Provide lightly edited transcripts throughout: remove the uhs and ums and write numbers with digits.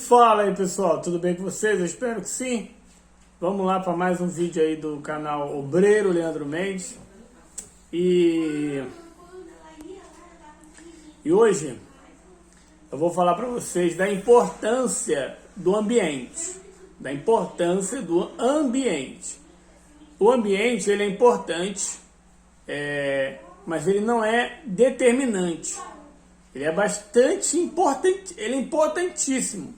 Fala aí pessoal, tudo bem com vocês? Eu espero que sim. Vamos lá para mais um vídeo aí do canal Obreiro Leandro Mendes. E hoje eu vou falar para vocês da importância do ambiente. O ambiente ele é importante, mas ele não é determinante. Ele é bastante importante, ele é importantíssimo.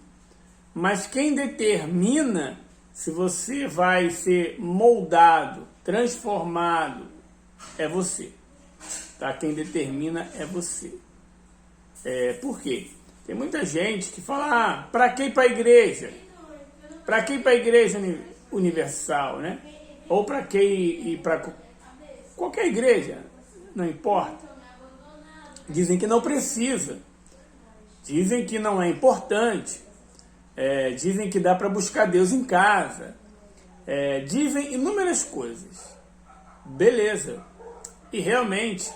Mas quem determina se você vai ser moldado, transformado, é você. Tá? Quem determina é você. Por quê? Tem muita gente que fala, para que ir para a igreja? Para que ir para a igreja universal, né? Ou para que ir para qualquer igreja, não importa. Dizem que não precisa, dizem que não é importante, dizem que dá para buscar Deus em casa, dizem inúmeras coisas. Beleza, e realmente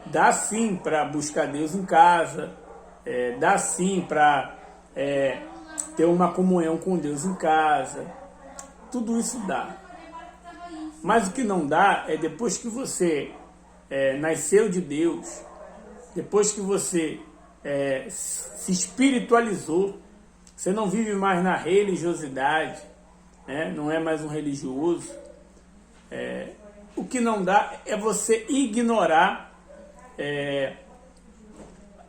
dá sim para buscar Deus em casa, dá sim para ter uma comunhão com Deus em casa, tudo isso dá. Mas o que não dá é depois que você nasceu de Deus, depois que você se espiritualizou, você não vive mais na religiosidade, né? Não é mais um religioso. O que não dá é você ignorar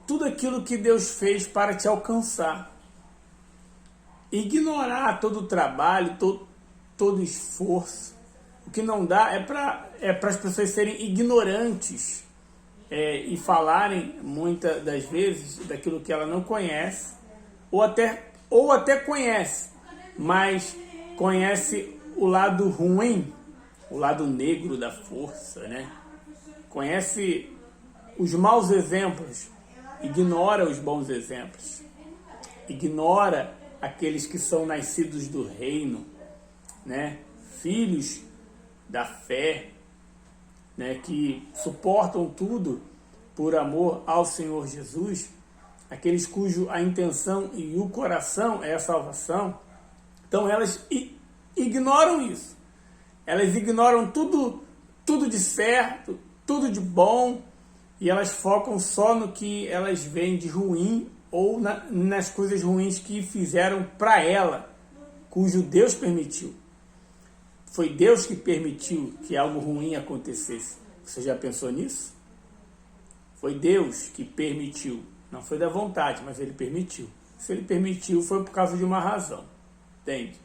tudo aquilo que Deus fez para te alcançar. Ignorar todo o trabalho, todo o esforço. O que não dá é para as pessoas serem ignorantes e falarem muitas das vezes daquilo que ela não conhece, ou até conhece, mas conhece o lado ruim, o lado negro da força, né? Conhece os maus exemplos, ignora os bons exemplos, ignora aqueles que são nascidos do reino, né? Filhos da fé, né, que suportam tudo por amor ao Senhor Jesus, aqueles cujo a intenção e o coração é a salvação. Então elas ignoram isso, elas ignoram tudo de certo, tudo de bom, e elas focam só no que elas veem de ruim ou nas coisas ruins que fizeram para ela, cujo Deus permitiu. Foi Deus que permitiu que algo ruim acontecesse. Você já pensou nisso? Foi Deus que permitiu. Não foi da vontade, mas Ele permitiu. Se Ele permitiu, foi por causa de uma razão. Entende?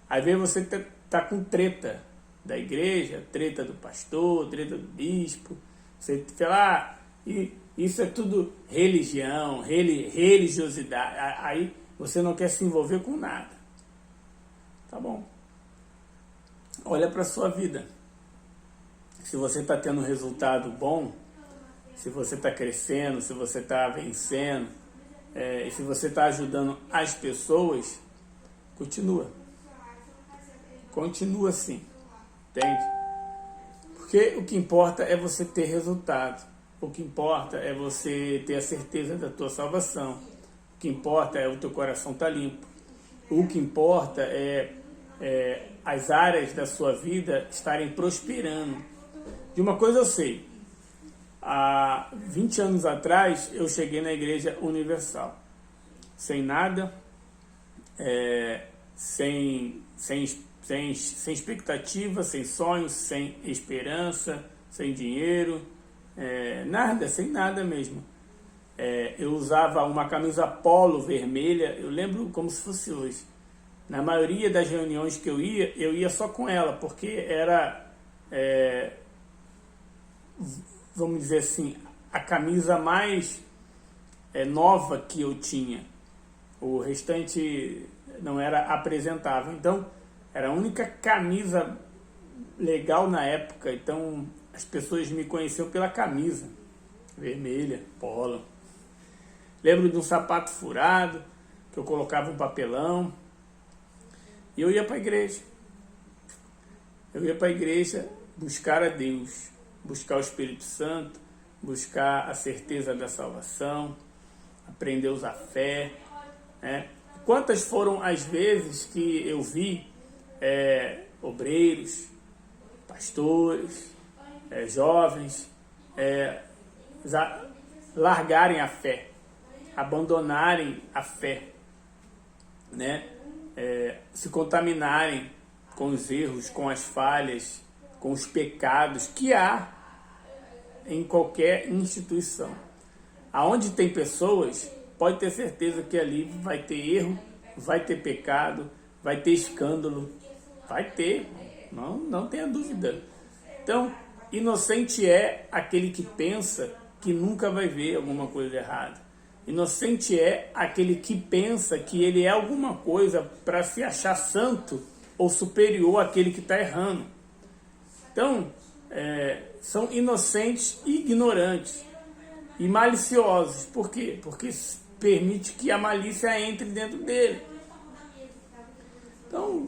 Às vezes você tá com treta da igreja, treta do pastor, treta do bispo. Você fala, isso é tudo religião, religiosidade. Aí você não quer se envolver com nada. Tá bom. Olha para a sua vida. Se você está tendo um resultado bom, se você está crescendo, se você está vencendo, e se você está ajudando as pessoas, continua. Continua assim. Entende? Porque o que importa é você ter resultado. O que importa é você ter a certeza da tua salvação. O que importa é o teu coração estar limpo. O que importa é as áreas da sua vida estarem prosperando. De uma coisa eu sei, há 20 anos atrás eu cheguei na Igreja Universal, sem nada, sem expectativa, sem sonhos, sem esperança, sem dinheiro, sem nada mesmo. Eu usava uma camisa polo vermelha, eu lembro como se fosse hoje. Na maioria das reuniões que eu ia só com ela, porque era, vamos dizer assim, a camisa mais nova que eu tinha. O restante não era apresentável. Então, era a única camisa legal na época. Então, as pessoas me conheciam pela camisa vermelha, polo. Lembro de um sapato furado, que eu colocava um papelão. E eu ia para a igreja. Eu ia para a igreja buscar a Deus, buscar o Espírito Santo, buscar a certeza da salvação, aprender a usar fé, né? Quantas foram as vezes que eu vi obreiros, pastores, jovens, largarem a fé, abandonarem a fé, né? Se contaminarem com os erros, com as falhas, com os pecados que há em qualquer instituição. Aonde tem pessoas, pode ter certeza que ali vai ter erro, vai ter pecado, vai ter escândalo, vai ter, não tenha dúvida. Então, inocente é aquele que pensa que nunca vai ver alguma coisa errada. Inocente é aquele que pensa que ele é alguma coisa para se achar santo ou superior àquele que está errando. Então, são inocentes e ignorantes e maliciosos. Por quê? Porque permite que a malícia entre dentro dele. Então,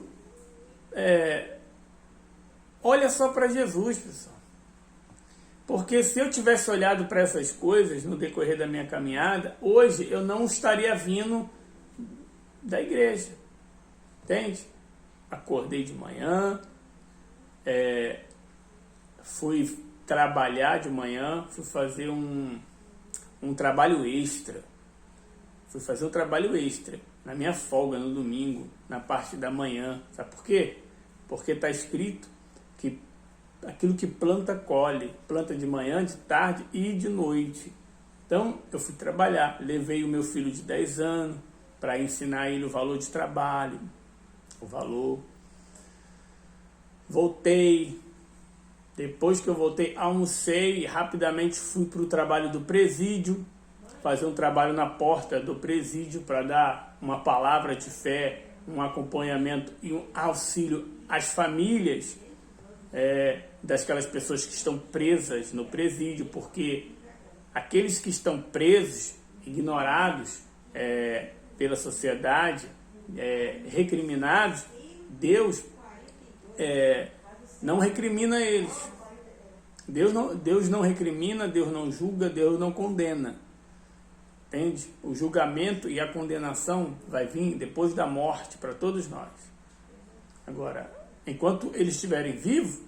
olha só para Jesus, pessoal. Porque se eu tivesse olhado para essas coisas no decorrer da minha caminhada, hoje eu não estaria vindo da igreja. Entende? Acordei de manhã, fui trabalhar de manhã, fui fazer um trabalho extra. Fui fazer um trabalho extra na minha folga no domingo, na parte da manhã. Sabe por quê? Porque está escrito que aquilo que planta, colhe. Planta de manhã, de tarde e de noite. Então, eu fui trabalhar. Levei o meu filho de 10 anos para ensinar ele o valor de trabalho. O valor. Voltei. Depois que eu voltei, almocei e rapidamente fui para o trabalho do presídio. Fazer um trabalho na porta do presídio para dar uma palavra de fé, um acompanhamento e um auxílio às famílias daquelas pessoas que estão presas no presídio, porque aqueles que estão presos, ignorados pela sociedade, recriminados, Deus não recrimina eles. Deus não recrimina, Deus não julga, Deus não condena. Entende? O julgamento e a condenação vai vir depois da morte para todos nós. Agora, enquanto eles estiverem vivos,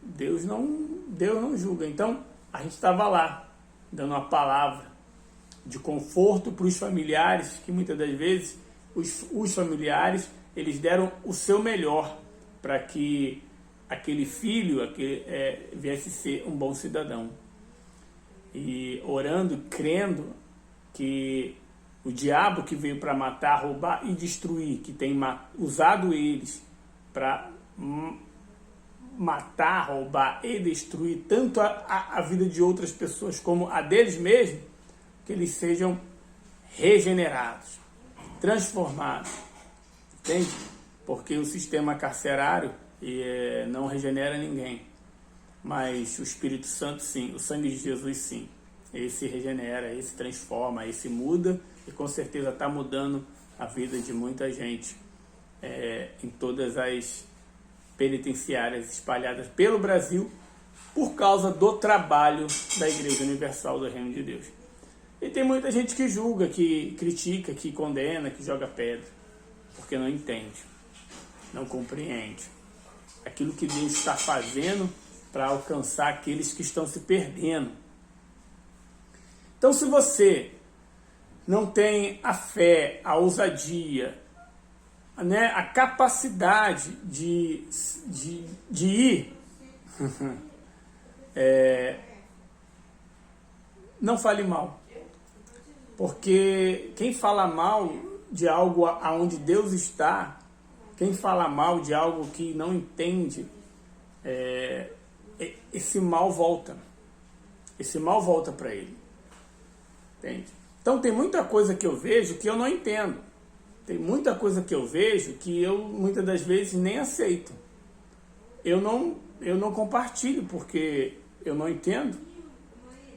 Deus não julga. Então, a gente estava lá, dando uma palavra de conforto para os familiares, que muitas das vezes os familiares, eles deram o seu melhor para que aquele filho viesse ser um bom cidadão. E orando, crendo que o diabo que veio para matar, roubar e destruir, que tem usado eles para matar, roubar e destruir tanto a vida de outras pessoas como a deles mesmos, que eles sejam regenerados, transformados. Entende? Porque o sistema carcerário não regenera ninguém. Mas o Espírito Santo sim, o sangue de Jesus sim. Esse regenera, esse transforma, esse muda e com certeza está mudando a vida de muita gente em todas as penitenciárias espalhadas pelo Brasil por causa do trabalho da Igreja Universal do Reino de Deus. E tem muita gente que julga, que critica, que condena, que joga pedra, porque não entende, não compreende aquilo que Deus está fazendo para alcançar aqueles que estão se perdendo. Então, se você não tem a fé, a ousadia, né, a capacidade de ir, não fale mal. Porque quem fala mal de algo aonde Deus está, quem fala mal de algo que não entende, esse mal volta. Esse mal volta para ele. Entende? Então tem muita coisa que eu vejo que eu não entendo. Tem muita coisa que eu vejo que eu muitas das vezes nem aceito. Eu não compartilho porque eu não entendo,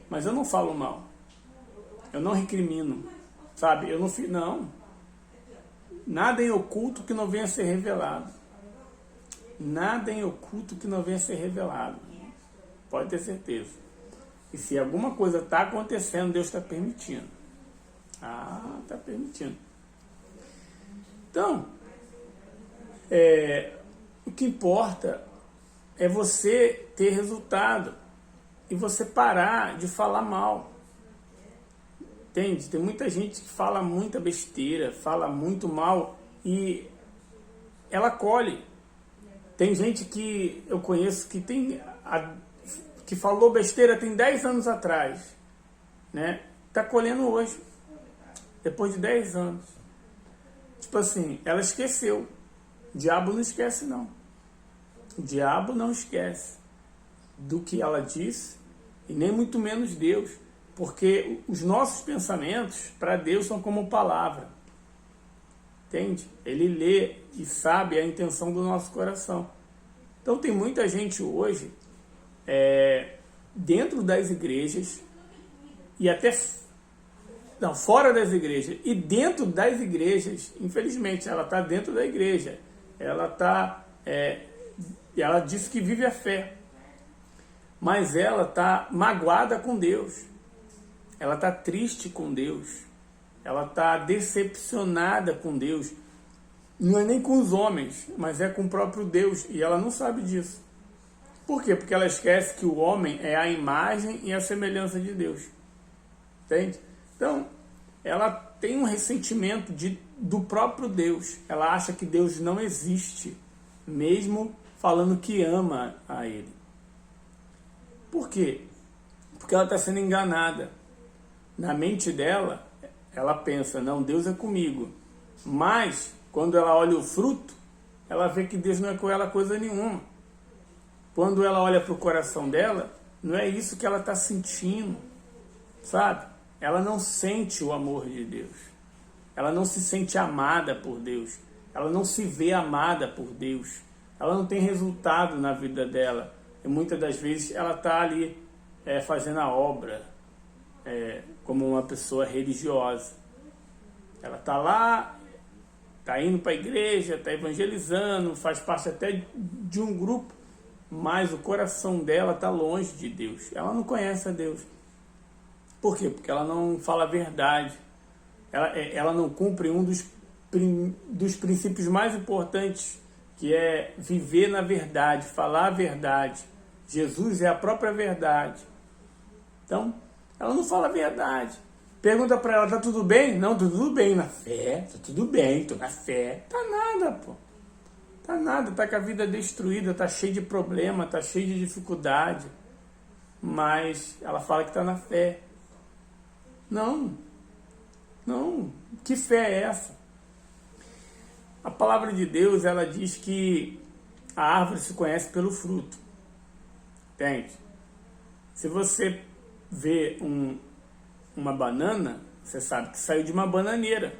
mas eu não falo mal. Eu não recrimino, sabe? Eu não. Nada em oculto que não venha a ser revelado. Nada em oculto que não venha a ser revelado. Pode ter certeza. E se alguma coisa está acontecendo, Deus está permitindo. Ah, está permitindo. Então, o que importa é você ter resultado e você parar de falar mal. Entende? Tem muita gente que fala muita besteira, fala muito mal e ela colhe. Tem gente que eu conheço que que falou besteira tem 10 anos atrás, né? Tá colhendo hoje, depois de 10 anos. Tipo assim, ela esqueceu. O diabo não esquece, não. O diabo não esquece do que ela disse, e nem muito menos Deus. Porque os nossos pensamentos, para Deus, são como palavra. Entende? Ele lê e sabe a intenção do nosso coração. Então tem muita gente hoje, dentro das igrejas, e até fora das igrejas, e dentro das igrejas, infelizmente, ela está dentro da igreja. Ela diz que vive a fé, mas ela está magoada com Deus. Ela está triste com Deus. Ela está decepcionada com Deus. Não é nem com os homens, mas é com o próprio Deus. E ela não sabe disso. Por quê? Porque ela esquece que o homem é a imagem e a semelhança de Deus. Entende? Então, ela tem um ressentimento do próprio Deus. Ela acha que Deus não existe, mesmo falando que ama a Ele. Por quê? Porque ela está sendo enganada. Na mente dela, ela pensa, não, Deus é comigo. Mas, quando ela olha o fruto, ela vê que Deus não é com ela coisa nenhuma. Quando ela olha para o coração dela, não é isso que ela está sentindo, sabe? Ela não sente o amor de Deus. Ela não se sente amada por Deus. Ela não se vê amada por Deus. Ela não tem resultado na vida dela. E muitas das vezes ela está ali fazendo a obra como uma pessoa religiosa. Ela está lá, está indo para a igreja, está evangelizando, faz parte até de um grupo, mas o coração dela está longe de Deus. Ela não conhece a Deus. Por quê? Porque ela não fala a verdade. Ela não cumpre um dos princípios mais importantes, que é viver na verdade, falar a verdade. Jesus é a própria verdade. Então, ela não fala a verdade. Pergunta para ela, tá tudo bem? Não, tá tudo bem na fé, tá tudo bem, tô na fé. Tá nada, pô. Tá nada, tá com a vida destruída, tá cheio de problema, tá cheio de dificuldade. Mas ela fala que tá na fé. Não, que fé é essa? A palavra de Deus, ela diz que a árvore se conhece pelo fruto. Entende? Se você vê uma banana, você sabe que saiu de uma bananeira.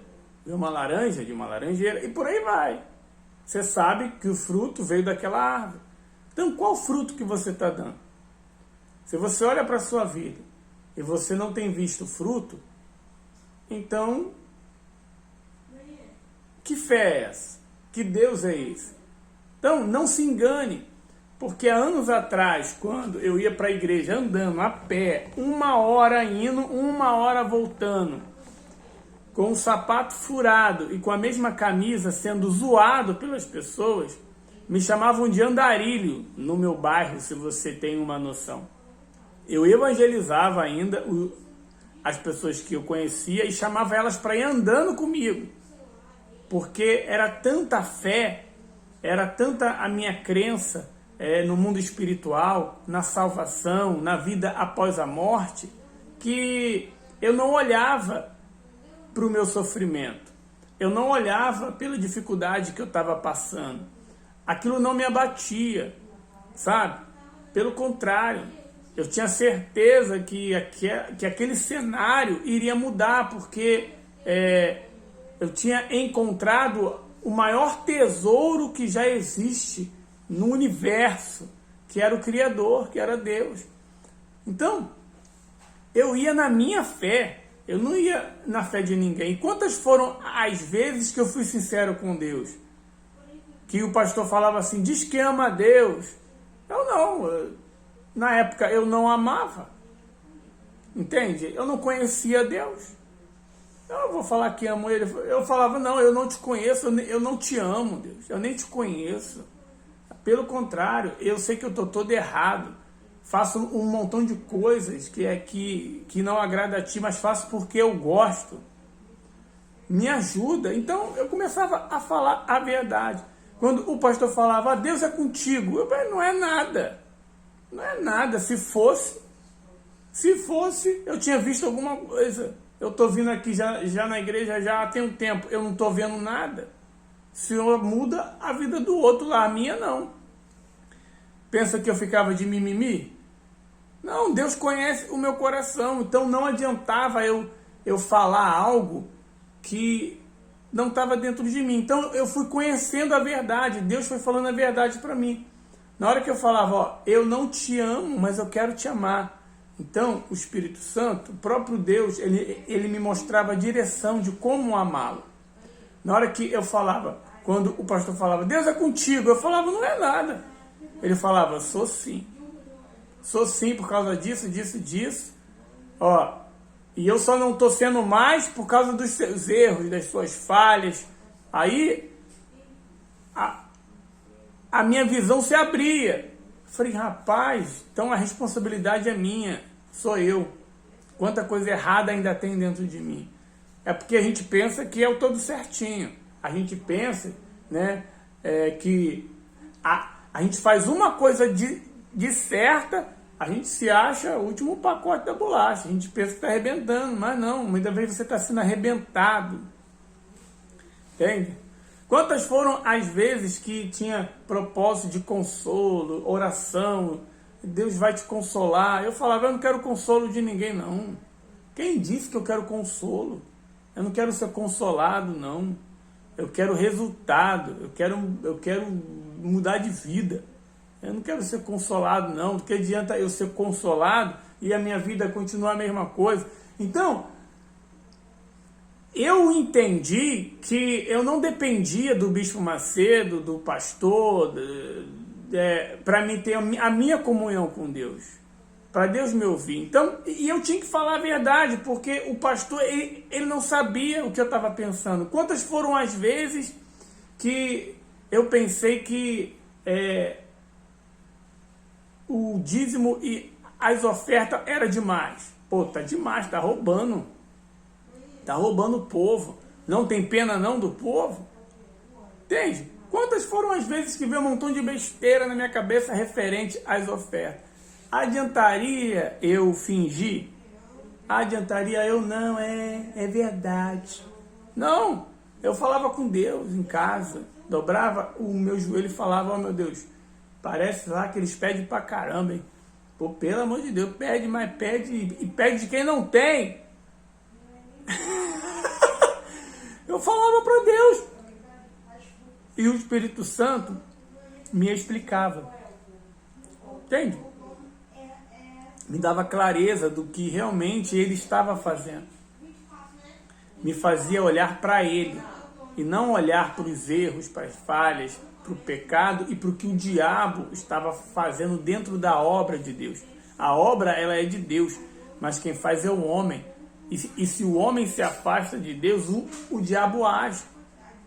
Vê uma laranja, de uma laranjeira, e por aí vai. Você sabe que o fruto veio daquela árvore. Então, qual fruto que você está dando? Se você olha para a sua vida e você não tem visto fruto, então, que fé é essa? Que Deus é esse? Então, não se engane, porque há anos atrás, quando eu ia para a igreja andando a pé, 1 hora indo, 1 hora voltando, com o sapato furado e com a mesma camisa sendo zoado pelas pessoas, me chamavam de andarilho no meu bairro, se você tem uma noção. Eu evangelizava ainda as pessoas que eu conhecia e chamava elas para ir andando comigo, porque era tanta fé, era tanta a minha crença no mundo espiritual, na salvação, na vida após a morte, que eu não olhava para o meu sofrimento, eu não olhava pela dificuldade que eu estava passando, aquilo não me abatia, sabe? Pelo contrário, eu tinha certeza que aquele cenário iria mudar, porque eu tinha encontrado o maior tesouro que já existe no universo, que era o Criador, que era Deus. Então, eu ia na minha fé, eu não ia na fé de ninguém. E quantas foram as vezes que eu fui sincero com Deus? Que o pastor falava assim, diz que ama a Deus. Eu não, na época eu não amava. Entende? Eu não conhecia Deus. Eu vou falar que amo ele. Eu falava, não, eu não te conheço, eu não te amo, Deus. Eu nem te conheço. Pelo contrário, eu sei que eu estou todo errado. Faço um montão de coisas que não agrada a ti, mas faço porque eu gosto. Me ajuda. Então eu começava a falar a verdade. Quando o pastor falava, Deus é contigo, eu falei, não é nada. Não é nada. Se fosse, eu tinha visto alguma coisa. Eu estou vindo aqui já na igreja já há tem um tempo, eu não estou vendo nada. O Senhor muda a vida do outro lá, a minha não. Pensa que eu ficava de mimimi? Não, Deus conhece o meu coração, então não adiantava eu falar algo que não estava dentro de mim. Então eu fui conhecendo a verdade, Deus foi falando a verdade para mim. Na hora que eu falava, ó, eu não te amo, mas eu quero te amar. Então o Espírito Santo, o próprio Deus, ele me mostrava a direção de como amá-lo. Na hora que eu falava, quando o pastor falava, Deus é contigo, eu falava, não é nada. Ele falava, sou sim. Sou sim por causa disso, disso, disso. Ó, e eu só não estou sendo mais por causa dos seus erros, das suas falhas. Aí a minha visão se abria. Falei, rapaz, então a responsabilidade é minha, sou eu. Quanta coisa errada ainda tem dentro de mim. É porque a gente pensa que é o todo certinho. A gente pensa, né, que a gente faz uma coisa de certa, a gente se acha o último pacote da bolacha. A gente pensa que está arrebentando, mas não, muitas vezes você está sendo arrebentado. Entende? Quantas foram as vezes que tinha propósito de consolo, oração, Deus vai te consolar. Eu falava, eu não quero consolo de ninguém, não. Quem disse que eu quero consolo? Eu não quero ser consolado, não. Eu quero resultado, eu quero mudar de vida. Eu não quero ser consolado, não. Porque adianta eu ser consolado e a minha vida continuar a mesma coisa. Então, eu entendi que eu não dependia do Bispo Macedo, do pastor, para mim ter a minha comunhão com Deus, para Deus me ouvir. Então, e eu tinha que falar a verdade, porque o pastor, ele não sabia o que eu estava pensando. Quantas foram as vezes que eu pensei que o dízimo e as ofertas era demais? Pô, tá demais, tá roubando. Está roubando o povo. Não tem pena não do povo? Entende? Quantas foram as vezes que veio um montão de besteira na minha cabeça referente às ofertas? Adiantaria eu fingir? Adiantaria eu não, é verdade. Não, eu falava com Deus em casa, dobrava o meu joelho e falava, ó meu Deus, parece lá que eles pedem pra caramba, hein? Pô, pelo amor de Deus, pede, mas pede e pede de quem não tem. Eu falava para Deus e o Espírito Santo me explicava, entende? Me dava clareza do que realmente ele estava fazendo, me fazia olhar para ele e não olhar para os erros, para as falhas, para o pecado e para o que o diabo estava fazendo dentro da obra de Deus. A obra, ela é de Deus, mas quem faz é o homem. E se o homem se afasta de Deus, o diabo age.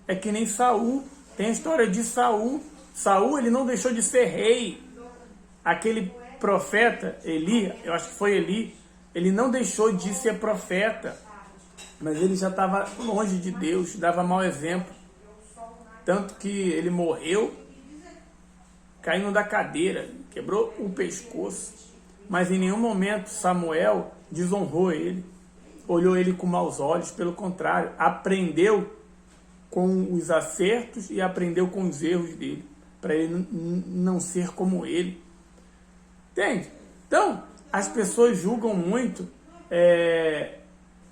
É que nem Saul. Tem a história de Saul. Saul, ele não deixou de ser rei. Aquele profeta, Eli, eu acho que foi Eli, ele não deixou de ser profeta. Mas ele já estava longe de Deus, dava mau exemplo. Tanto que ele morreu caindo da cadeira, quebrou o pescoço. Mas em nenhum momento Samuel desonrou ele. Olhou ele com maus olhos, pelo contrário, aprendeu com os acertos e aprendeu com os erros dele, para ele não ser como ele. Entende? Então, as pessoas julgam muito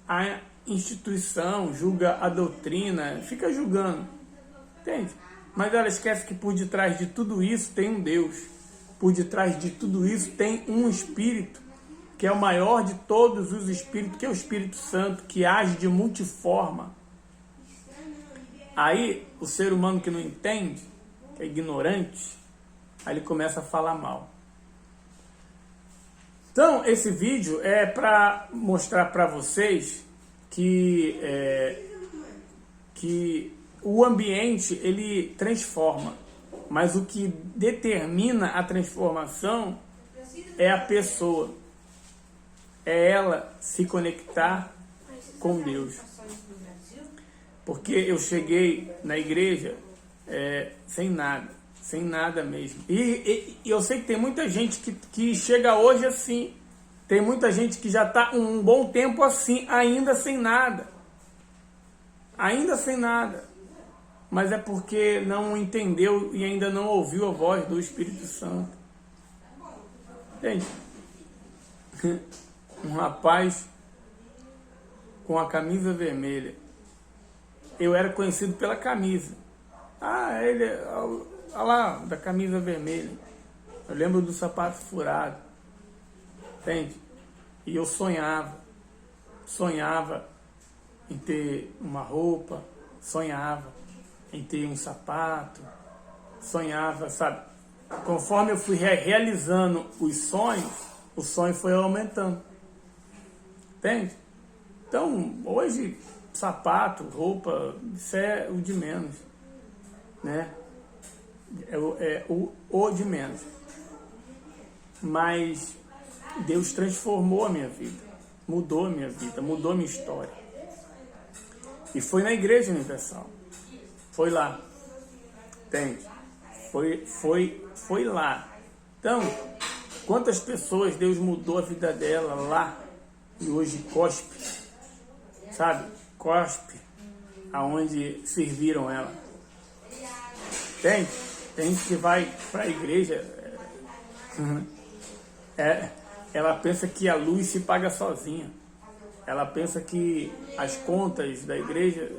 a instituição, julga a doutrina, fica julgando, entende? Mas ela esquece que por detrás de tudo isso tem um Deus, por detrás de tudo isso tem um Espírito, que é o maior de todos os espíritos, que é o Espírito Santo, que age de multiforma. Aí, o ser humano que não entende, que é ignorante, aí ele começa a falar mal. Então, esse vídeo é para mostrar para vocês que o ambiente ele transforma, mas o que determina a transformação é a pessoa, é ela se conectar com Deus. Porque eu cheguei na igreja sem nada mesmo. E eu sei que tem muita gente que chega hoje assim, tem muita gente que já está um bom tempo assim, ainda sem nada. Mas é porque não entendeu e ainda não ouviu a voz do Espírito Santo. Entende? Um rapaz com a camisa vermelha. Eu era conhecido pela camisa. Ele, olha lá, da camisa vermelha. Eu lembro do sapato furado. Entende? E eu sonhava em ter uma roupa, sonhava em ter um sapato, sonhava, sabe? Conforme eu fui realizando os sonhos, o sonho foi aumentando. Entende? Então, hoje, sapato, roupa, isso é o de menos, né? É o de menos. Mas Deus transformou a minha vida, mudou a minha vida, mudou a minha história. E foi na Igreja Universal. Foi lá. Entende? Foi lá. Então, quantas pessoas Deus mudou a vida dela lá e hoje cospe, sabe? Cospe aonde serviram ela. Entende? Tem gente que vai para a igreja, ela pensa que a luz se paga sozinha. Ela pensa que as contas da igreja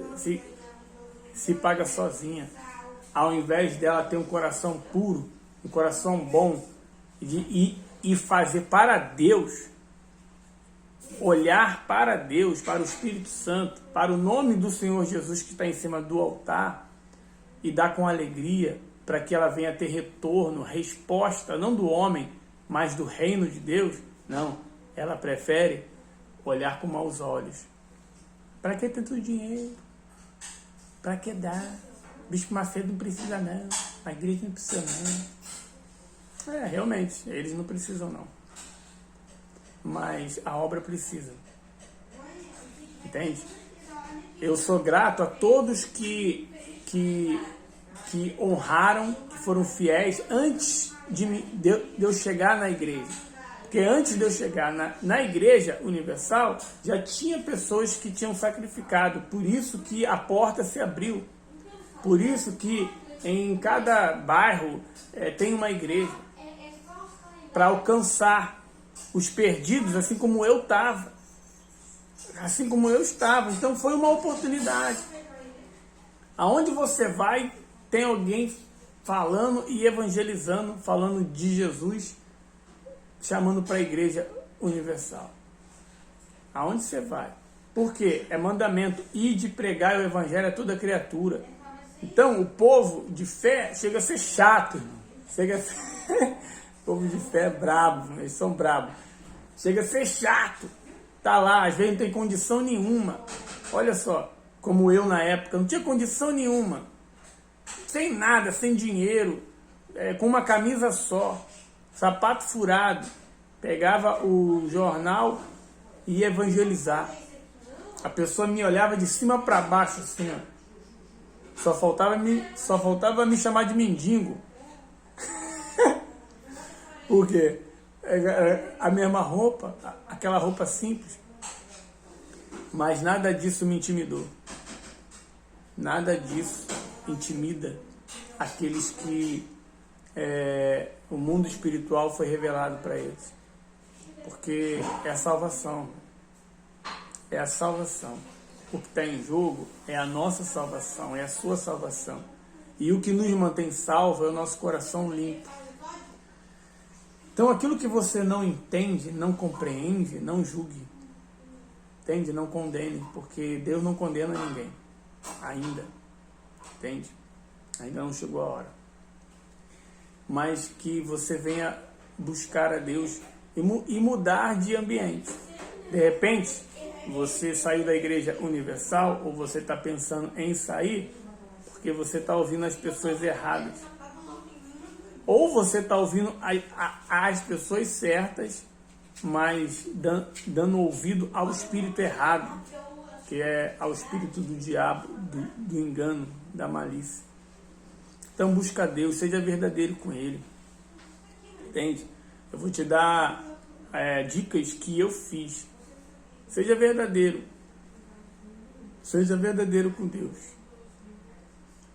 se paga sozinha. Ao invés dela ter um coração puro, um coração bom, e fazer para Deus, olhar para Deus, para o Espírito Santo, para o nome do Senhor Jesus que está em cima do altar, e dar com alegria, para que ela venha ter retorno, resposta, não do homem, mas do reino de Deus. Não, ela prefere olhar com maus olhos. Para que tanto dinheiro? Para que dar? Bispo Macedo não precisa não, a igreja não precisa não. Realmente, eles não precisam não. Mas a obra precisa. Entende? Eu sou grato a todos que honraram, que foram fiéis antes de eu chegar na igreja. Porque antes de eu chegar na Igreja Universal, já tinha pessoas que tinham sacrificado. Por isso que a porta se abriu. Por isso que em cada bairro tem uma igreja. Para alcançar os perdidos, assim como eu estava. Assim como eu estava. Então foi uma oportunidade. Aonde você vai, tem alguém falando e evangelizando, falando de Jesus, chamando para a Igreja Universal. Aonde você vai? Porque é mandamento ir de pregar o Evangelho a toda criatura. Então o povo de fé chega a ser chato. Chega a ser... O povo de fé é brabo, eles são bravos. Chega a ser chato. Tá lá, às vezes não tem condição nenhuma. Olha só, como eu na época, não tinha condição nenhuma. Sem nada, sem dinheiro, com uma camisa só, sapato furado. Pegava o jornal e ia evangelizar. A pessoa me olhava de cima para baixo, assim, ó. Só faltava me chamar de mendigo. Por quê? A mesma roupa, aquela roupa simples. Mas nada disso me intimidou. Nada disso intimida aqueles que o mundo espiritual foi revelado para eles. Porque é a salvação. É a salvação. O que está em jogo é a nossa salvação, é a sua salvação. E o que nos mantém salvo é o nosso coração limpo. Então aquilo que você não entende, não compreende, não julgue. Entende? Não condene, porque Deus não condena ninguém. Ainda. Entende? Ainda não chegou a hora. Mas que você venha buscar a Deus e mudar de ambiente. De repente, você saiu da Igreja Universal ou você está pensando em sair porque você está ouvindo as pessoas erradas. Ou você está ouvindo as pessoas certas, mas dando ouvido ao espírito errado, que é ao espírito do diabo, do engano, da malícia. Então busca Deus, seja verdadeiro com Ele. Entende? Eu vou te dar dicas que eu fiz. Seja verdadeiro. Seja verdadeiro com Deus.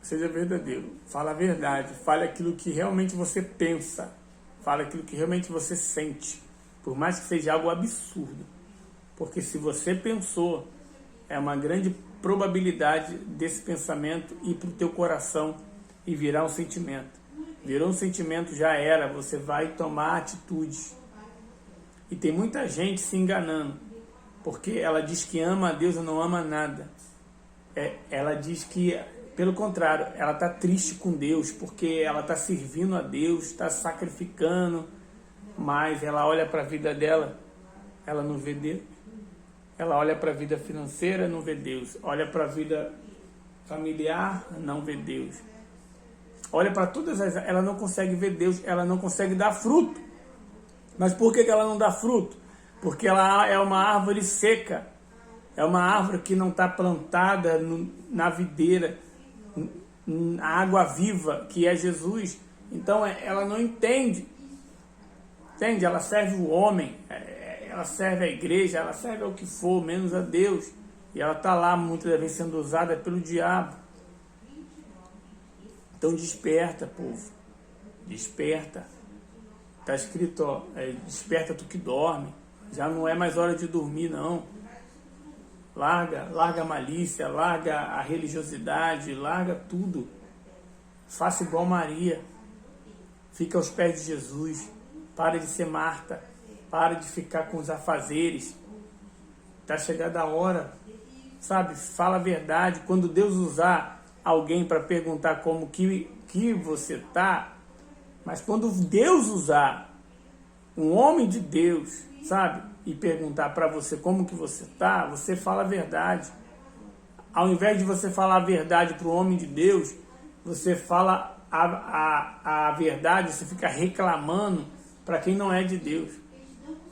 Seja verdadeiro. Fala a verdade. Fale aquilo que realmente você pensa. Fale aquilo que realmente você sente. Por mais que seja algo absurdo. Porque se você pensou, é uma grande probabilidade desse pensamento ir para o teu coração e virar um sentimento. Virou um sentimento, já era. Você vai tomar atitudes. E tem muita gente se enganando. Porque ela diz que ama a Deus e não ama nada. Ela diz que, pelo contrário, ela está triste com Deus, porque ela está servindo a Deus, está sacrificando, mas ela olha para a vida dela, ela não vê Deus. Ela olha para a vida financeira, não vê Deus. Olha para a vida familiar, não vê Deus. Olha para todas as... Ela não consegue ver Deus, ela não consegue dar fruto. Mas por que ela não dá fruto? Porque ela é uma árvore seca. É uma árvore que não está plantada na videira, na água viva, que é Jesus. Então ela não entende. Entende? Ela serve o homem, ela serve a igreja, ela serve ao que for, menos a Deus. E ela está lá, muitas vezes, sendo usada pelo diabo. Então desperta, povo. Desperta. Está escrito, ó, desperta tu que dorme. Já não é mais hora de dormir, não. Larga a malícia, larga a religiosidade, larga tudo. Faça igual Maria. Fica aos pés de Jesus. Para de ser Marta. Para de ficar com os afazeres. Está chegada a hora. Sabe? Fala a verdade. Quando Deus usar alguém para perguntar como que você está, mas quando Deus usar um homem de Deus, sabe, e perguntar para você como que você está, você fala a verdade. Ao invés de você falar a verdade para o homem de Deus, você fala a verdade, você fica reclamando para quem não é de Deus.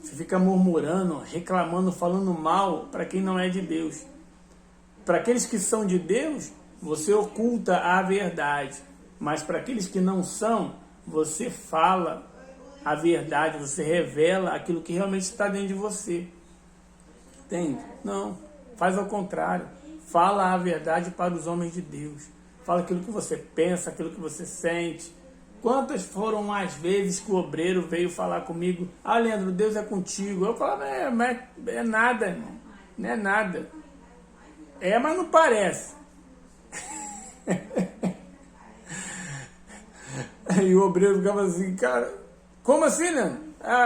Você fica murmurando, reclamando, falando mal para quem não é de Deus. Para aqueles que são de Deus, você oculta a verdade. Mas para aqueles que não são, você fala a verdade, você revela aquilo que realmente está dentro de você. Entende? Não, faz ao contrário. Fala a verdade para os homens de Deus. Fala aquilo que você pensa, aquilo que você sente. Quantas foram as vezes que o obreiro veio falar comigo: ah, Leandro, Deus é contigo. Eu falava: é nada, irmão. Não é nada. Mas não parece. Aí o obreiro ficava assim: cara, como assim, né?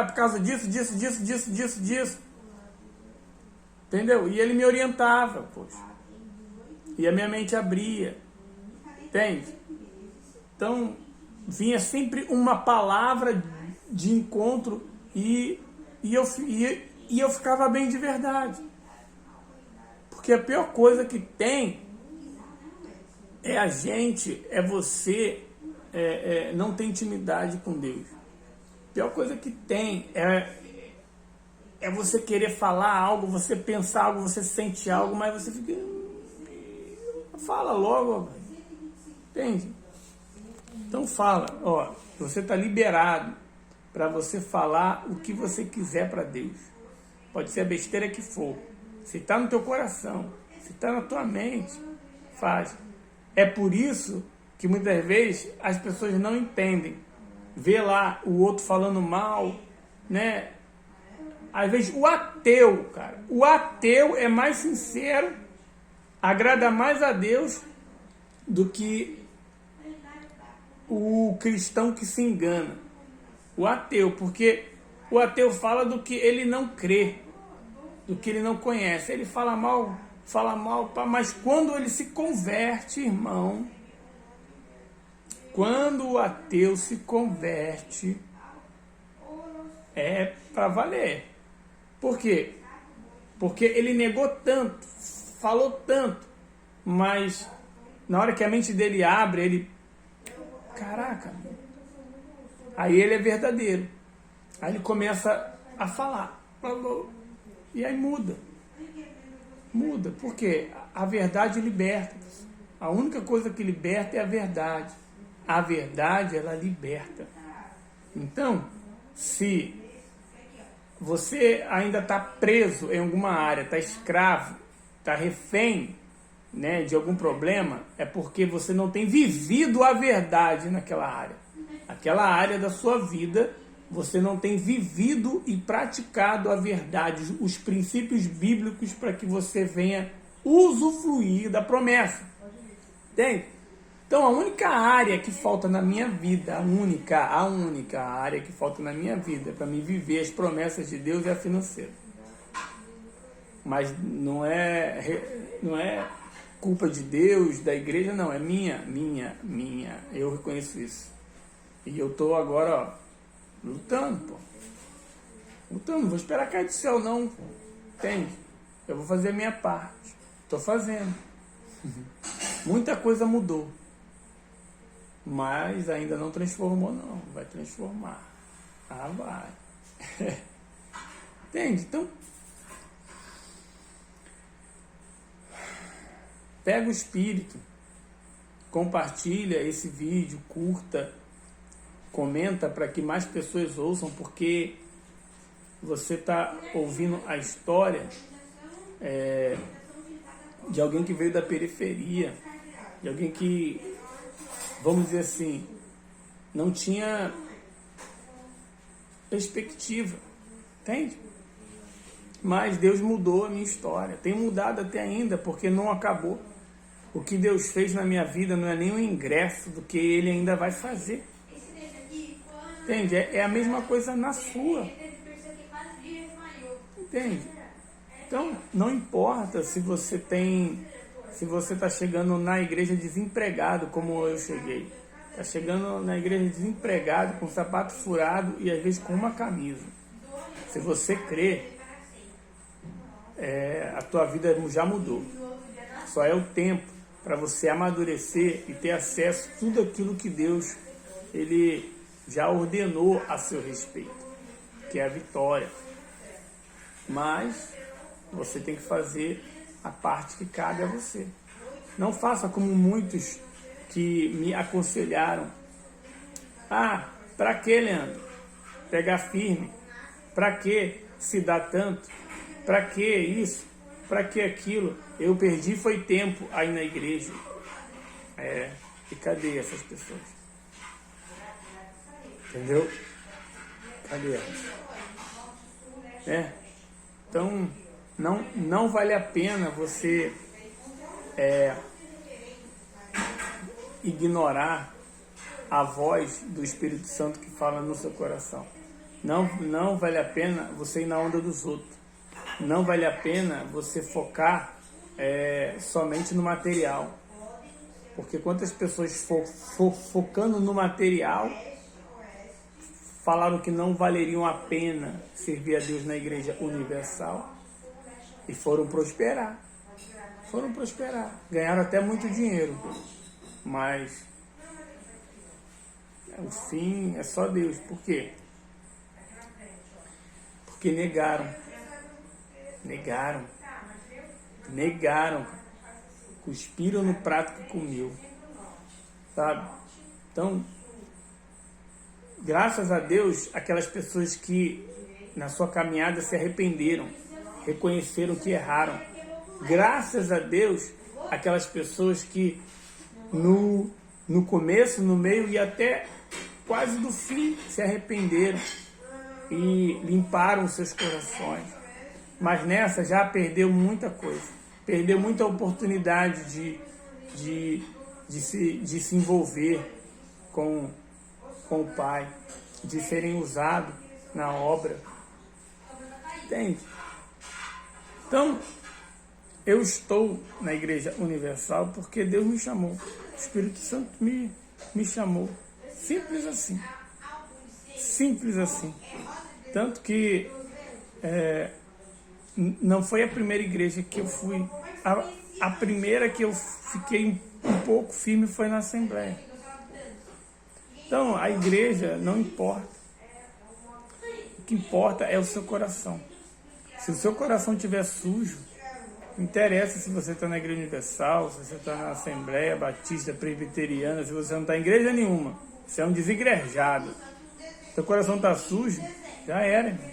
Por causa disso. Entendeu? E ele me orientava, poxa. E a minha mente abria. Entende? Então, vinha sempre uma palavra de encontro e eu ficava bem de verdade. Porque a pior coisa que tem é você não ter intimidade com Deus. A pior coisa que tem é você querer falar algo, você pensar algo, você sente algo, mas você fica... Fala logo, entende? Então fala, ó, você está liberado para você falar o que você quiser para Deus. Pode ser a besteira que for. Se está no teu coração, se está na tua mente, faz. É por isso que muitas vezes as pessoas não entendem. Vê lá o outro falando mal, né? Às vezes o ateu, cara, o ateu é mais sincero, agrada mais a Deus do que o cristão que se engana. O ateu, porque o ateu fala do que ele não crê, do que ele não conhece. Ele fala mal, mas quando ele se converte, irmão, quando o ateu se converte, é para valer. Por quê? Porque ele negou tanto, falou tanto, mas na hora que a mente dele abre, ele... Caraca, aí ele é verdadeiro. Aí ele começa a falar. E aí muda. Muda. Por quê? A verdade liberta. A única coisa que liberta é a verdade. A verdade, ela liberta. Então, se você ainda está preso em alguma área, está escravo, está refém, né, de algum problema, é porque você não tem vivido a verdade naquela área. Aquela área da sua vida, você não tem vivido e praticado a verdade, os princípios bíblicos para que você venha usufruir da promessa. Entende? Então, a única área que falta na minha vida, a única área que falta na minha vida para mim viver as promessas de Deus é a financeira. Mas não é culpa de Deus, da igreja, não. É minha. Eu reconheço isso. E eu tô agora, ó, lutando, pô. Lutando, não vou esperar cair do céu, não. Entende? Eu vou fazer a minha parte. Tô fazendo. Muita coisa mudou. Mas ainda não transformou, não. Vai transformar. Ah, vai. Entende? Então, pega o espírito, compartilha esse vídeo, curta, comenta para que mais pessoas ouçam, porque você está ouvindo a história de alguém que veio da periferia, de alguém que, vamos dizer assim, não tinha perspectiva, entende? Mas Deus mudou a minha história, tem mudado até ainda, porque não acabou. O que Deus fez na minha vida não é nem um ingresso do que Ele ainda vai fazer. Entende? É a mesma coisa na sua. Entende? Então, não importa se você está chegando na igreja desempregado, como eu cheguei. Está chegando na igreja desempregado, com sapato furado e às vezes com uma camisa. Se você crê, a tua vida já mudou. Só é o tempo para você amadurecer e ter acesso a tudo aquilo que Deus Ele já ordenou a seu respeito, que é a vitória. Mas você tem que fazer a parte que cabe a você. Não faça como muitos que me aconselharam. Ah, para que, Leandro? Pegar firme. Para que se dar tanto? Para que isso? Para que aquilo? Eu perdi foi tempo aí na igreja. E cadê essas pessoas? Entendeu? Cadê elas? Então, não vale a pena você ignorar a voz do Espírito Santo que fala no seu coração. Não vale a pena você ir na onda dos outros. Não vale a pena você focar somente no material. Porque quantas pessoas focando no material falaram que não valeriam a pena servir a Deus na Igreja Universal e foram prosperar. Ganharam até muito dinheiro. Mas o fim é só Deus. Por quê? Porque negaram, cuspiram no prato que comeu, sabe? Então, graças a Deus, aquelas pessoas que na sua caminhada se arrependeram, reconheceram que erraram. Graças a Deus, aquelas pessoas que no começo, no meio e até quase do fim se arrependeram e limparam seus corações. Mas nessa já perdeu muita coisa. Perdeu muita oportunidade de se envolver com o Pai, de serem usados na obra. Entende? Então, eu estou na Igreja Universal porque Deus me chamou. O Espírito Santo me chamou. Simples assim. Simples assim. Tanto que não foi a primeira igreja que eu fui. A primeira que eu fiquei um pouco firme foi na Assembleia. Então, a igreja não importa. O que importa é o seu coração. Se o seu coração estiver sujo, não interessa se você está na Igreja Universal, se você está na Assembleia Batista, Presbiteriana, se você não está em igreja nenhuma. Você é um desigrejado. Seu coração está sujo, já era, irmão.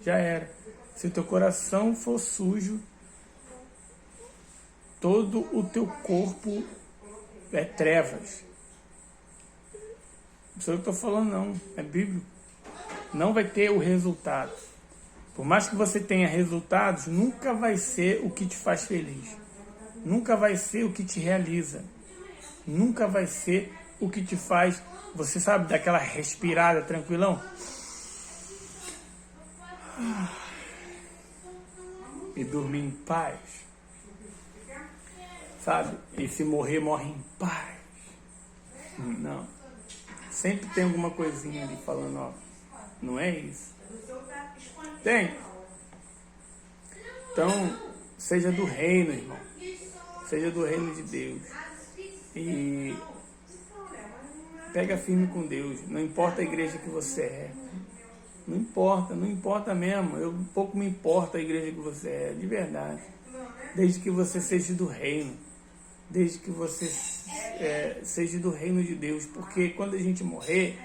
Já era. Se o teu coração for sujo, todo o teu corpo é trevas. Não sou eu que estou falando, não. É bíblico. Não vai ter o resultado. Por mais que você tenha resultados, nunca vai ser o que te faz feliz. Nunca vai ser o que te realiza. Nunca vai ser o que te faz, você sabe, daquela respirada tranquilão. E dormir em paz. Sabe? E se morrer, morre em paz. Não. Sempre tem alguma coisinha ali falando, ó, não é isso. Tem. Então, seja do reino, irmão. Seja do reino de Deus. E pega firme com Deus. Não importa a igreja que você é. Não importa mesmo. Eu pouco me importa a igreja que você é, de verdade. Desde que você seja do reino. Desde que você seja do reino de Deus. Porque quando a gente morrer,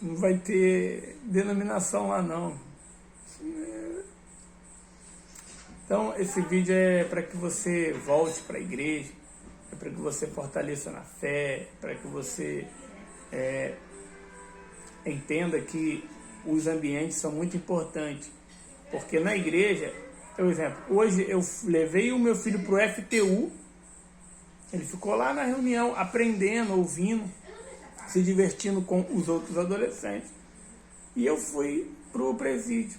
não vai ter denominação lá não. Então esse vídeo é para que você volte para a igreja, é para que você fortaleça na fé, para que você entenda que os ambientes são muito importantes. Porque na igreja, por exemplo, hoje eu levei o meu filho para o FTU, ele ficou lá na reunião aprendendo, ouvindo, se divertindo com os outros adolescentes. E eu fui para o presídio,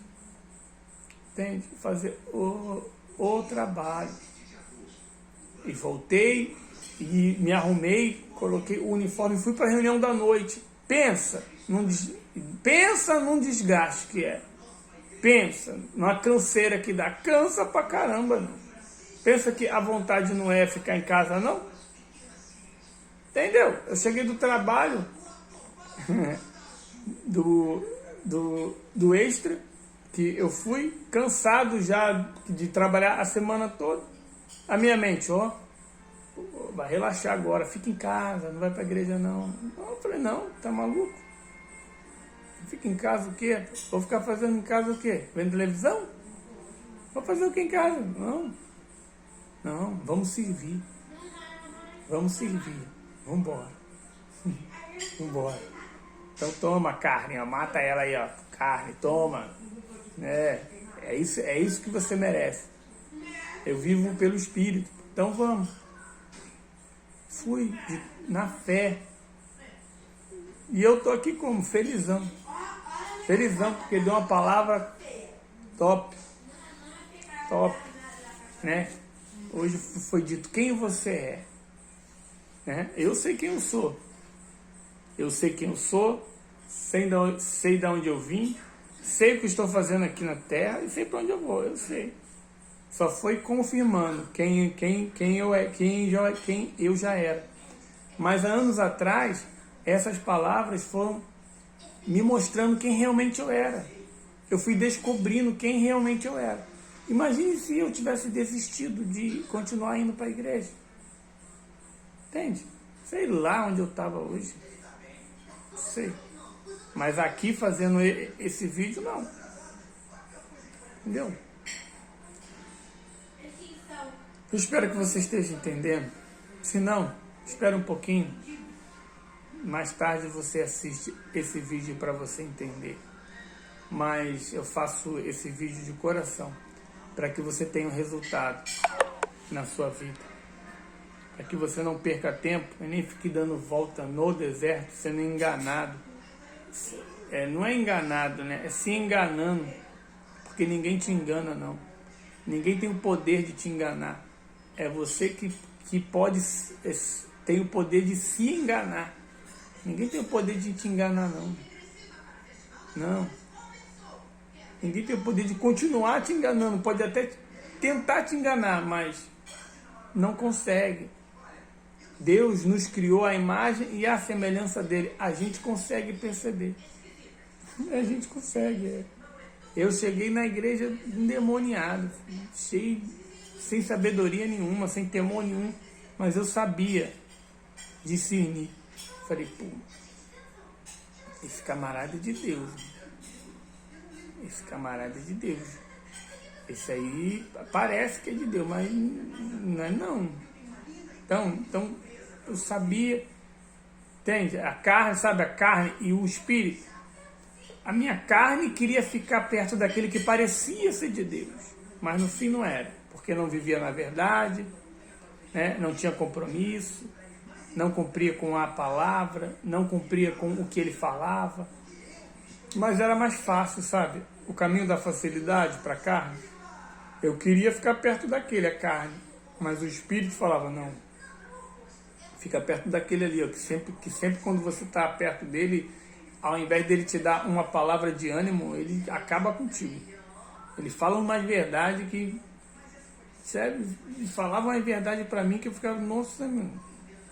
entende? Fazer o trabalho. E voltei, e me arrumei, coloquei o uniforme e fui para a reunião da noite. Pensa num desgaste que é. Pensa numa canseira que dá. Cansa pra caramba, não. Pensa que a vontade não é ficar em casa, não? Entendeu? Eu cheguei do trabalho, do extra, que eu fui cansado já de trabalhar a semana toda. A minha mente, ó, vai relaxar agora, fica em casa, não vai pra igreja não. Eu falei, não, tá maluco? Fica em casa o quê? Vou ficar fazendo em casa o quê? Vendo televisão? Vou fazer o que em casa? Não, vamos servir. Vamos embora. Vambora. Então toma carne, ó, mata ela aí, ó. Carne, toma. É isso que você merece. Eu vivo pelo Espírito. Então vamos. Fui na fé. E eu tô aqui como? Felizão. Felizão, porque deu uma palavra top, né? Hoje foi dito quem você é, né? Eu sei quem eu sou. Sei de onde eu vim, sei o que estou fazendo aqui na terra e sei para onde eu vou, eu sei. Só foi confirmando quem eu já era. Mas há anos atrás, essas palavras foram me mostrando quem realmente eu era. Eu fui descobrindo quem realmente eu era. Imagine se eu tivesse desistido de continuar indo para a igreja. Entende? Sei lá onde eu estava hoje. Sei. Mas aqui fazendo esse vídeo, não. Entendeu? Eu espero que você esteja entendendo. Se não, espera um pouquinho. Mais tarde você assiste esse vídeo para você entender. Mas eu faço esse vídeo de coração para que você tenha um resultado na sua vida. Para que você não perca tempo e nem fique dando volta no deserto, sendo enganado. Não é enganado, né? É se enganando. Porque ninguém te engana, não. Ninguém tem o poder de te enganar. É você que pode, tem o poder de se enganar. Ninguém tem o poder de te enganar, não. Não. Ninguém tem o poder de continuar te enganando. Pode até tentar te enganar, mas não consegue. Deus nos criou a imagem e a semelhança dele. A gente consegue perceber. A gente consegue. Eu cheguei na igreja endemoniado, cheio, sem sabedoria nenhuma, sem temor nenhum. Mas eu sabia discernir. Falei, pô, esse camarada é de Deus. Esse camarada é de Deus. Esse aí parece que é de Deus, mas não é não. Então eu sabia, entende? A carne, sabe, a carne e o espírito. A minha carne queria ficar perto daquele que parecia ser de Deus, mas no fim não era, porque não vivia na verdade, né? Não tinha compromisso, não cumpria com a palavra, não cumpria com o que ele falava. Mas era mais fácil, sabe? O caminho da facilidade para a carne. Eu queria ficar perto daquele, a carne, mas o espírito falava, não, fica perto daquele ali, ó, que sempre quando você está perto dele, ao invés dele te dar uma palavra de ânimo, ele acaba contigo. Ele fala uma verdade que, sério, ele falava uma verdade para mim que eu ficava, nossa, meu,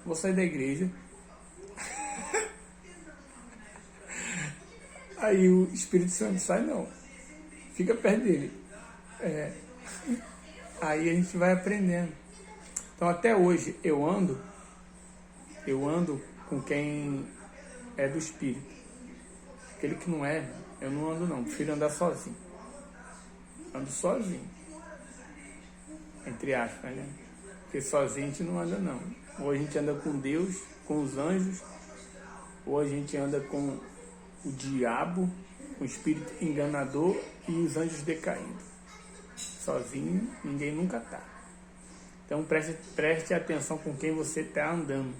vou sair da igreja. Aí o Espírito Santo sai, não, fica perto dele. Aí a gente vai aprendendo. Então até hoje eu ando com quem é do Espírito. Aquele que não é, eu não ando não, prefiro andar sozinho. Ando sozinho. Entre aspas, né? Porque sozinho a gente não anda não. Ou a gente anda com Deus, com os anjos, ou a gente anda com o diabo, o espírito enganador e os anjos decaídos. Sozinho, ninguém nunca está. Então preste atenção com quem você está andando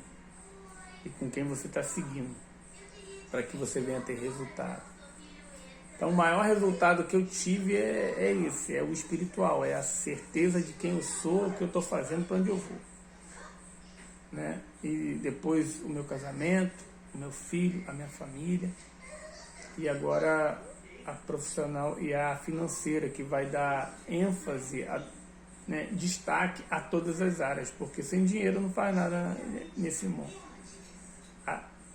e com quem você está seguindo, para que você venha ter resultado. Então o maior resultado que eu tive é esse, é o espiritual, é a certeza de quem eu sou, o que eu estou fazendo, para onde eu vou. Né? E depois o meu casamento, o meu filho, a minha família, e agora a profissional e a financeira, que vai dar ênfase, né, destaque a todas as áreas, porque sem dinheiro não faz nada nesse mundo.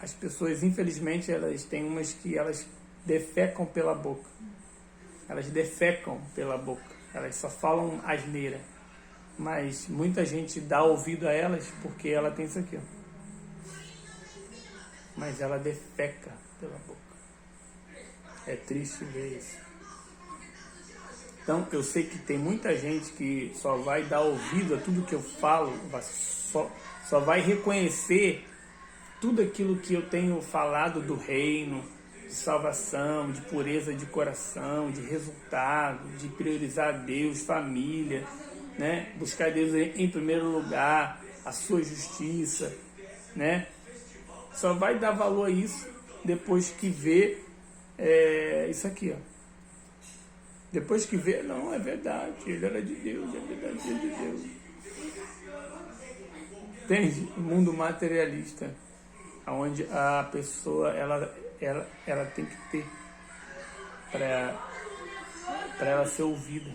As pessoas, infelizmente, elas têm umas que elas defecam pela boca. Elas defecam pela boca. Elas só falam asneira. Mas muita gente dá ouvido a elas porque ela tem isso aqui, ó. Mas ela defeca pela boca. É triste ver isso. Então, eu sei que tem muita gente que só vai dar ouvido a tudo que eu falo, só vai reconhecer tudo aquilo que eu tenho falado do reino, de salvação, de pureza de coração, de resultado, de priorizar Deus, família, né? Buscar Deus em primeiro lugar, a sua justiça, né? Só vai dar valor a isso depois que vê isso aqui, ó. Depois que vê, não, é verdade, ele era de Deus, é verdade, ele é de Deus. Entende? O mundo materialista, onde a pessoa ela tem que ter para ela ser ouvida.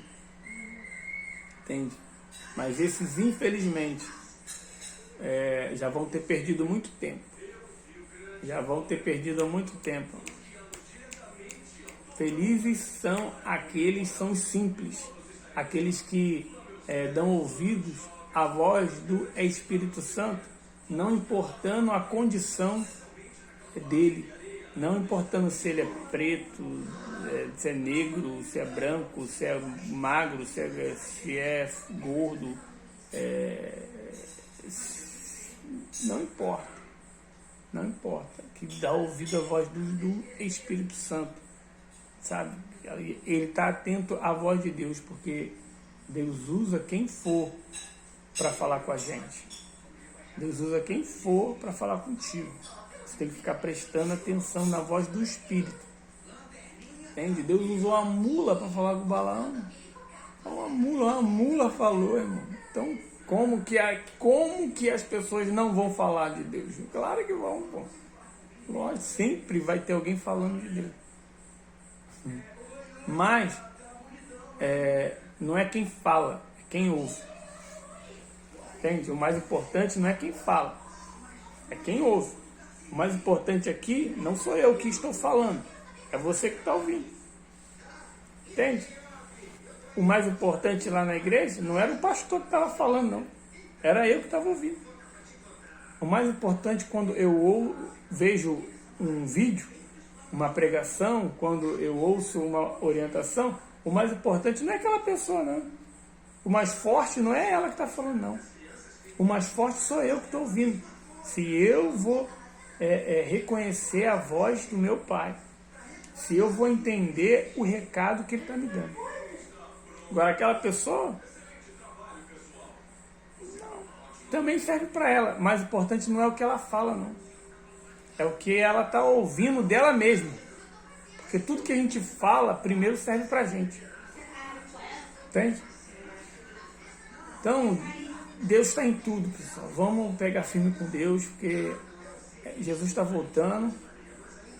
Entende? Mas esses, infelizmente, já vão ter perdido muito tempo. Já vão ter perdido há muito tempo. Felizes são aqueles, são simples, aqueles que dão ouvidos à voz do Espírito Santo, não importando a condição dele, não importando se ele é preto, se é negro, se é branco, se é magro, se é gordo, não importa, não importa, que dá ouvido à voz do Espírito Santo. Sabe? Ele está atento à voz de Deus, porque Deus usa quem for para falar com a gente. Deus usa quem for para falar contigo. Você tem que ficar prestando atenção na voz do Espírito. Entende? Deus usou a mula para falar com o Balaão. Uma mula falou, irmão. Então, como que as pessoas não vão falar de Deus? Claro que vão, pô. Lógico, sempre vai ter alguém falando de Deus. Mas não é quem fala, é quem ouve. Entende? O mais importante não é quem fala, é quem ouve. O mais importante aqui não sou eu que estou falando, é você que está ouvindo. Entende? O mais importante lá na igreja não era o pastor que estava falando, não. Era eu que estava ouvindo. O mais importante quando eu vejo um vídeo, uma pregação, quando eu ouço uma orientação, o mais importante não é aquela pessoa, não. O mais forte não é ela que está falando, não. O mais forte sou eu que estou ouvindo. Se eu vou reconhecer a voz do meu Pai, se eu vou entender o recado que Ele está me dando. Agora, aquela pessoa também serve para ela. Mais importante não é o que ela fala, não. É o que ela está ouvindo dela mesma. Porque tudo que a gente fala, primeiro serve para a gente. Entende? Então, Deus está em tudo, pessoal. Vamos pegar firme com Deus, porque Jesus está voltando.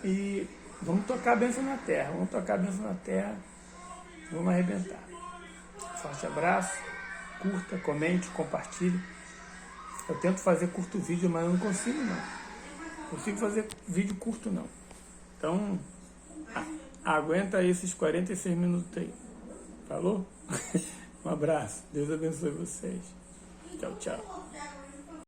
E vamos tocar a bênção na terra. Vamos tocar a bênção na terra. Vamos arrebentar. Forte abraço. Curta, comente, compartilhe. Eu tento fazer curto vídeo, mas eu não consigo, não. Não consigo fazer vídeo curto, não. Então, aguenta esses 46 minutos aí. Falou? Um abraço. Deus abençoe vocês. Tchau, tchau.